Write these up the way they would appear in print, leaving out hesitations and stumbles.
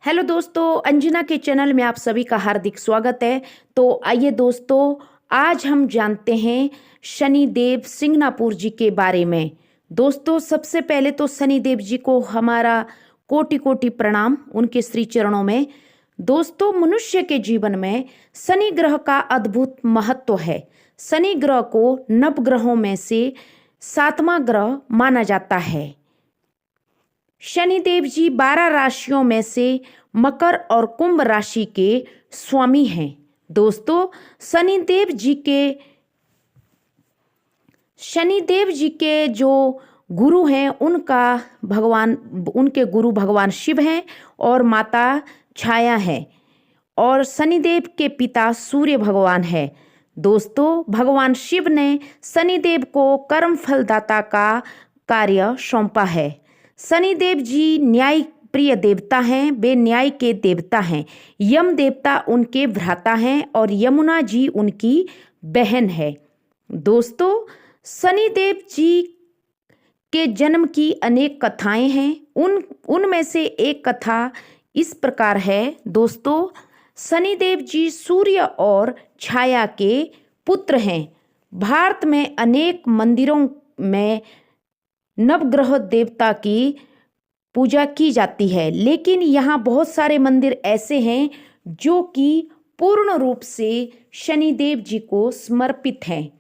Hello दोस्तों, अंजना के channel में आप सभी का हार्दिक स्वागत है। तो आइए दोस्तों, आज हम जानते हैं शनिदेव सिंगनापुर जी के बारे में। दोस्तों, सबसे पहले तो शनिदेव जी को हमारा कोटि कोटि प्रणाम उनके श्री चरणों में। दोस्तों, मनुष्य के जीवन में शनि ग्रह का अद्भुत महत्व है। शनि ग्रह को नवग्रहों में से 7वां ग्रह माना जाता है। शनिदेव जी 12 राशियों में से मकर और कुंभ राशि के स्वामी हैं। दोस्तों, शनिदेव जी के जो गुरु हैं उनके गुरु भगवान शिव हैं और माता छाया है, और शनिदेव के पिता सूर्य भगवान है। दोस्तों, भगवान शिव ने शनिदेव को कर्म फलदाता का कार्य सौंपा है। शनिदेव जी न्याय प्रिय देवता हैं, वे न्याय के देवता हैं। यम देवता उनके भ्राता हैं और यमुना जी उनकी बहन है। दोस्तों, शनिदेव जी के जन्म की अनेक कथाएं हैं। उनमें से एक कथा इस प्रकार है। दोस्तों, शनिदेव जी सूर्य और छाया के पुत्र हैं। भारत में अनेक मंदिरों में नवग्रह देवता की पूजा की जाती है, लेकिन यहाँ बहुत सारे मंदिर ऐसे हैं जो कि पूर्ण रूप से शनिदेव जी को समर्पित हैं।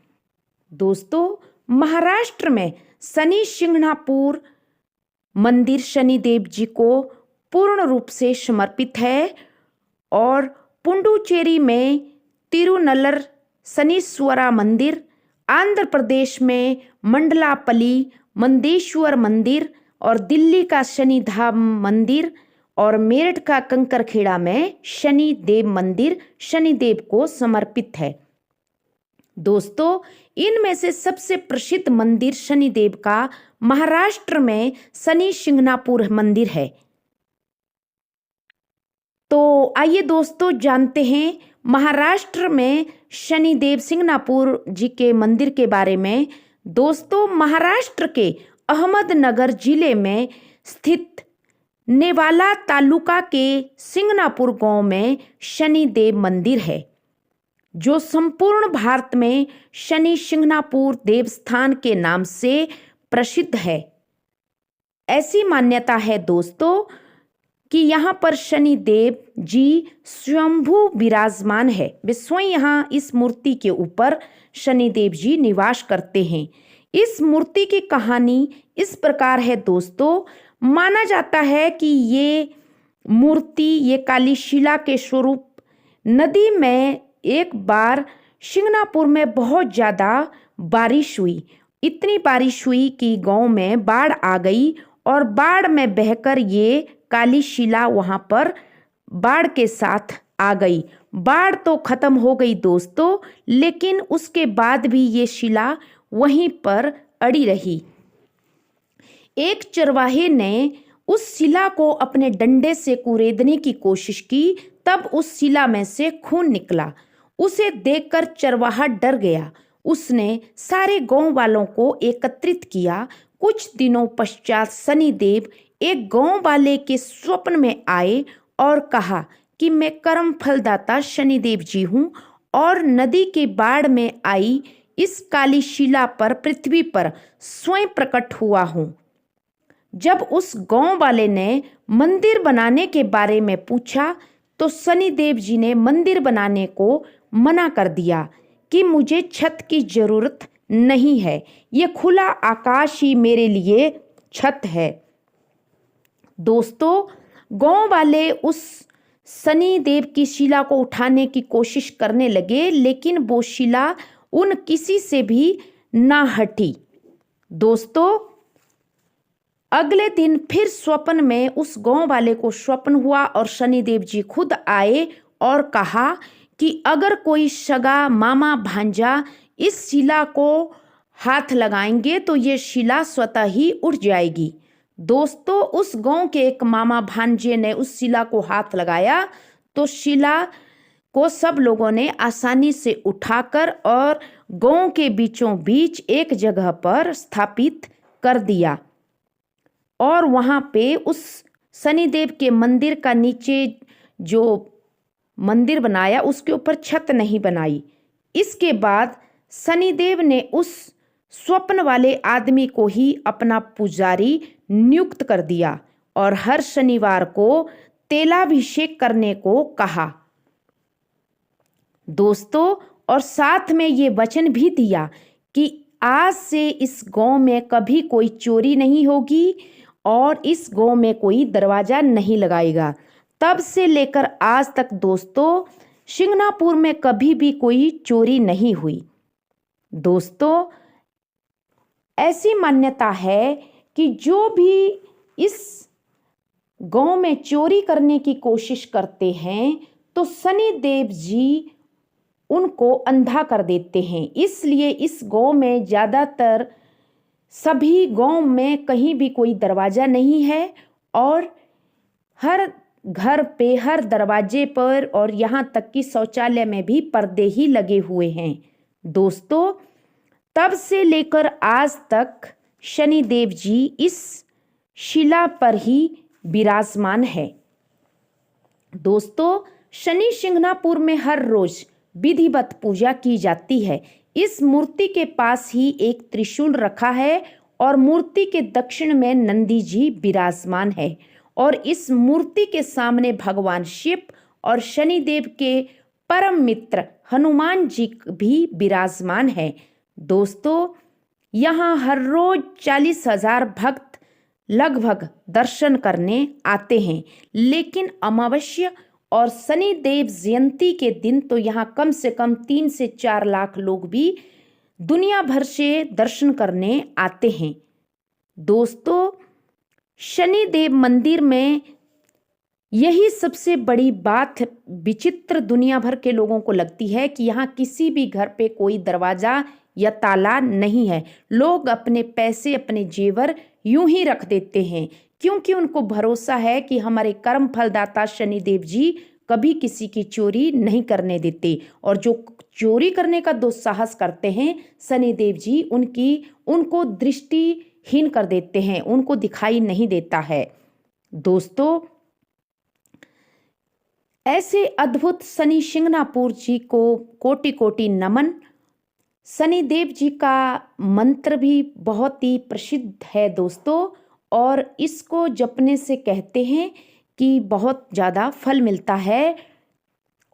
दोस्तों, महाराष्ट्र में शनि शिंगणापुर मंदिर शनिदेव जी को पूर्ण रूप से समर्पित है, और पुडुचेरी में तिरुनल्लर शनीश्वरा मंदिर, आंध्र प्रदेश में मंडलापल्ली मंदेश्वर मंदिर, और दिल्ली का शनिधाम मंदिर, और मेरठ का कंकरखेड़ा में शनिदेव मंदिर शनिदेव को समर्पित है। दोस्तों, इनमें से सबसे प्रसिद्ध मंदिर शनिदेव का महाराष्ट्र में शनि शिंगणापुर मंदिर है। तो आइए दोस्तों, जानते हैं महाराष्ट्र में शनिदेव सिंगनापुर जी के मंदिर के बारे में। दोस्तों, महाराष्ट्र के अहमदनगर जिले में स्थित नेवाला तालुका के सिंगनापुर गांव में शनिदेव मंदिर है, जो संपूर्ण भारत में शनि शिंगणापुर देवस्थान के नाम से प्रसिद्ध है। ऐसी मान्यता है दोस्तों कि यहाँ पर शनिदेव जी स्वयंभू विराजमान है। वे स्वयं यहाँ इस मूर्ति के ऊपर शनिदेव जी निवास करते हैं। इस मूर्ति की कहानी इस प्रकार है दोस्तों। माना जाता है कि ये काली शिला के स्वरूप नदी में एक बार शिंगणापुर में बहुत ज़्यादा बारिश हुई। इतनी बारिश हुई कि गांव में बाढ़ आ गई, और बाढ़ में बहकर ये काली शिला वहाँ पर बाढ़ के साथ आ गई। बाढ़ तो खत्म हो गई दोस्तों, लेकिन उसके बाद भी ये शिला वहीं पर अड़ी रही। एक चरवाहे ने उस शिला को अपने डंडे से कुरेदने की कोशिश की, तब उस शिला में से खून निकला। उसे देखकर चरवाहा डर गया। उसने सारे गांव वालों को एकत्रित किया। कुछ दिनों पश्चात शनिदेव एक गांव वाले के स्वप्न में आए और कहा कि मैं कर्म फलदाता शनिदेव जी हूँ, और नदी के बाढ़ में आई इस काली शिला पर पृथ्वी पर स्वयं प्रकट हुआ हूँ। जब उस गांव वाले ने मंदिर बनाने के बारे में पूछा, तो शनिदेव जी ने मंदिर बनाने को मना कर दिया कि मुझे छत की जरूरत नहीं है, ये खुला आकाश ही मेरे लिए छत है। दोस्तों, गांव वाले उस शनिदेव की शिला को उठाने की कोशिश करने लगे, लेकिन वो शिला उन किसी से भी ना हटी। दोस्तों, अगले दिन फिर स्वप्न में उस गांव वाले को स्वप्न हुआ, और शनिदेव जी खुद आए और कहा कि अगर कोई सगा मामा भांजा इस शिला को हाथ लगाएंगे तो ये शिला स्वतः ही उठ जाएगी। दोस्तों, उस गांव के एक मामा भांजे ने उस शिला को हाथ लगाया, तो शिला को सब लोगों ने आसानी से उठाकर और गांव के बीचों बीच एक जगह पर स्थापित कर दिया, और वहां पे उस शनिदेव के मंदिर का नीचे जो मंदिर बनाया उसके ऊपर छत नहीं बनाई। इसके बाद शनिदेव ने उस स्वप्न वाले आदमी को ही अपना पुजारी नियुक्त कर दिया और हर शनिवार को तेलाभिषेक करने को कहा दोस्तों, और साथ में ये वचन भी दिया कि आज से इस गांव में कभी कोई चोरी नहीं होगी और इस गांव में कोई दरवाजा नहीं लगाएगा। तब से लेकर आज तक दोस्तों शिंगणापुर में कभी भी कोई चोरी नहीं हुई। दोस्तों ऐसी मान्यता है कि जो भी इस गांव में चोरी करने की कोशिश करते हैं तो शनिदेव जी उनको अंधा कर देते हैं। इसलिए इस गांव में ज़्यादातर सभी गांव में कहीं भी कोई दरवाज़ा नहीं है और हर घर पे, हर दरवाजे पर और यहाँ तक कि शौचालय में भी पर्दे ही लगे हुए हैं। दोस्तों तब से लेकर आज तक शनिदेव जी इस शिला पर ही विराजमान है। दोस्तों शनि शिंगणापुर में हर रोज विधिवत पूजा की जाती है। इस मूर्ति के पास ही एक त्रिशूल रखा है और मूर्ति के दक्षिण में नंदी जी विराजमान है और इस मूर्ति के सामने भगवान शिव और शनिदेव के परम मित्र हनुमान जी भी विराजमान है। दोस्तों यहाँ हर रोज 40,000 भक्त लगभग दर्शन करने आते हैं, लेकिन अमावस्या और शनिदेव जयंती के दिन तो यहाँ कम से कम 3 से 4 लाख लोग भी दुनिया भर से दर्शन करने आते हैं। दोस्तों शनिदेव मंदिर में यही सबसे बड़ी बात विचित्र दुनिया भर के लोगों को लगती है कि यहाँ किसी भी घर पे कोई दरवाज़ा या ताला नहीं है। लोग अपने पैसे, अपने जेवर यूं ही रख देते हैं क्योंकि उनको भरोसा है कि हमारे कर्म फलदाता शनिदेव जी कभी किसी की चोरी नहीं करने देते और जो चोरी करने का दुस्साहस करते हैं शनिदेव जी उनको दृष्टिहीन कर देते हैं, उनको दिखाई नहीं देता है। दोस्तों ऐसे अद्भुत शनि शिंगणापुर जी को कोटि कोटि नमन। शनिदेव जी का मंत्र भी बहुत ही प्रसिद्ध है दोस्तों, और इसको जपने से कहते हैं कि बहुत ज़्यादा फल मिलता है।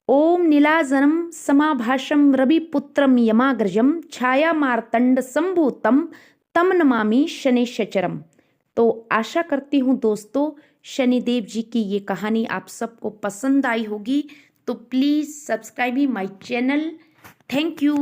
ओम नीलाजनम समाभाषम रविपुत्रम यमाग्रजम छाया मार्तंड संभूतम तम नमामि शनिश्चरम। तो आशा करती हूँ दोस्तों शनिदेव जी की ये कहानी आप सबको पसंद आई होगी। तो please subscribe my channel. Thank you.